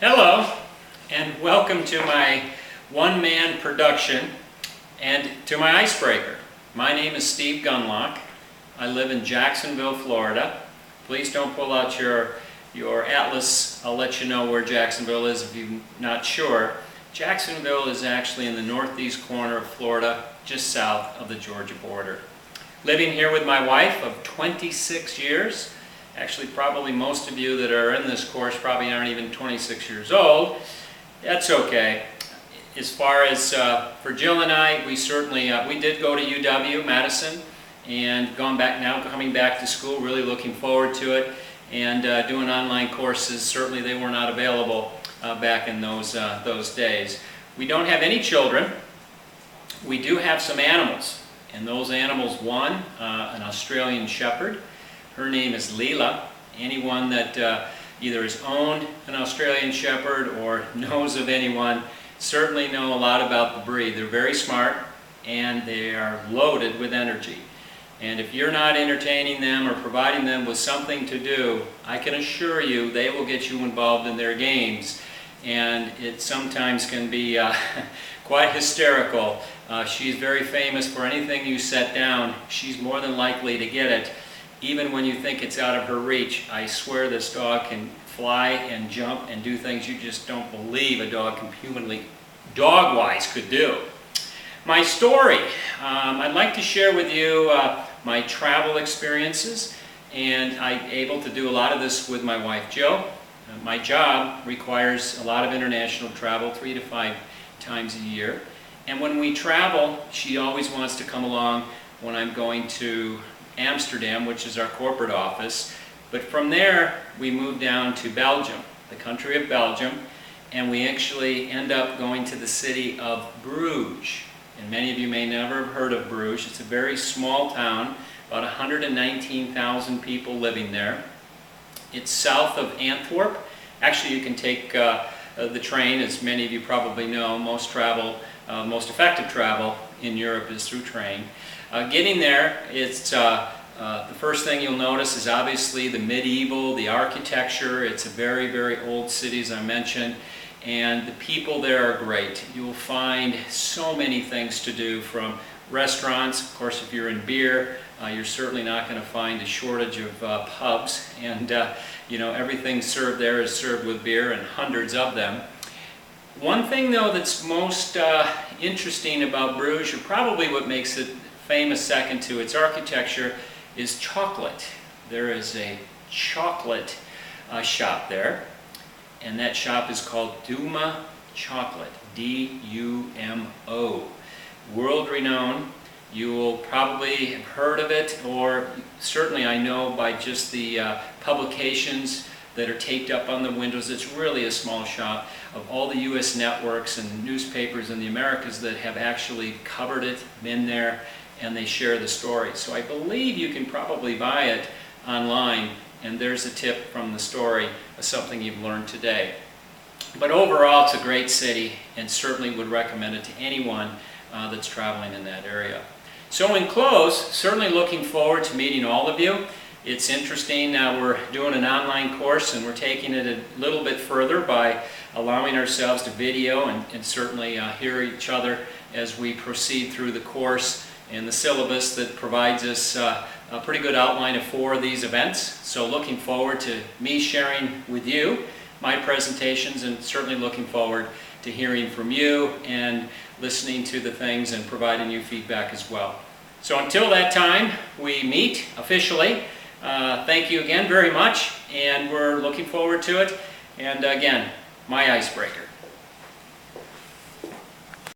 Hello, and welcome to my one-man production and to my icebreaker. My name is Steve Gunlock. I live in Jacksonville, Florida. Please don't pull out your atlas. I'll let you know where Jacksonville is if you're not sure. Jacksonville is actually in the northeast corner of Florida, just south of the Georgia border. Living here with my wife of 26 years. Actually, probably most of you that are in this course probably aren't even 26 years old. That's okay. As far as for Jill and I, we certainly we did go to UW-Madison and coming back to school, really looking forward to it, and doing online courses. Certainly they were not available back in those days. We don't have any children. We do have some animals, and those animals, one, an Australian Shepherd. Her name is Leela. Anyone that either has owned an Australian Shepherd or knows of anyone certainly know a lot about the breed. They're very smart and they are loaded with energy. And if you're not entertaining them or providing them with something to do, I can assure you they will get you involved in their games. And it sometimes can be quite hysterical. She's very famous for anything you set down. She's more than likely to get it. Even when you think it's out of her reach, I swear this dog can fly and jump and do things you just don't believe a dog can humanly, dog-wise, could do. My story, I'd like to share with you my travel experiences, and I'm able to do a lot of this with my wife, Jill. My job requires a lot of international travel, 3 to 5 times a year. And when we travel, she always wants to come along when I'm going to Amsterdam, which is our corporate office. But from there, we move down to Belgium, the country of Belgium, and we actually end up going to the city of Bruges. And many of you may never have heard of Bruges. It's a very small town, about 119,000 people living there. It's south of Antwerp. Actually, you can take the train, as many of you probably know. Most effective travel in Europe is through train. Getting there, it's the first thing you'll notice is obviously the medieval, the architecture. It's a very, very old city, as I mentioned, and the people there are great. You'll find so many things to do, from restaurants. Of course, if you're in beer, you're certainly not going to find a shortage of pubs, and you know, everything served there is served with beer, and hundreds of them. One thing, though, that's most interesting about Bruges, or probably what makes it famous second to its architecture, is chocolate. There is a chocolate shop there, and that shop is called Dumo Chocolate, D-U-M-O. World renowned. You will probably have heard of it, or certainly I know by just the publications that are taped up on the windows. It's really a small shop. Of all the U.S. networks and newspapers in the Americas that have actually covered it, been there, and they share the story. So I believe you can probably buy it online, and there's a tip from the story of something you've learned today. But overall, it's a great city, and certainly would recommend it to anyone that's traveling in that area. So in close, certainly looking forward to meeting all of you. It's interesting, we're doing an online course, and we're taking it a little bit further by allowing ourselves to video and certainly hear each other as we proceed through the course and the syllabus that provides us a pretty good outline of 4 of these events. So looking forward to me sharing with you my presentations, and certainly looking forward to hearing from you and listening to the things and providing you feedback as well. So until that time we meet officially, thank you again very much, and we're looking forward to it. And again, my icebreaker.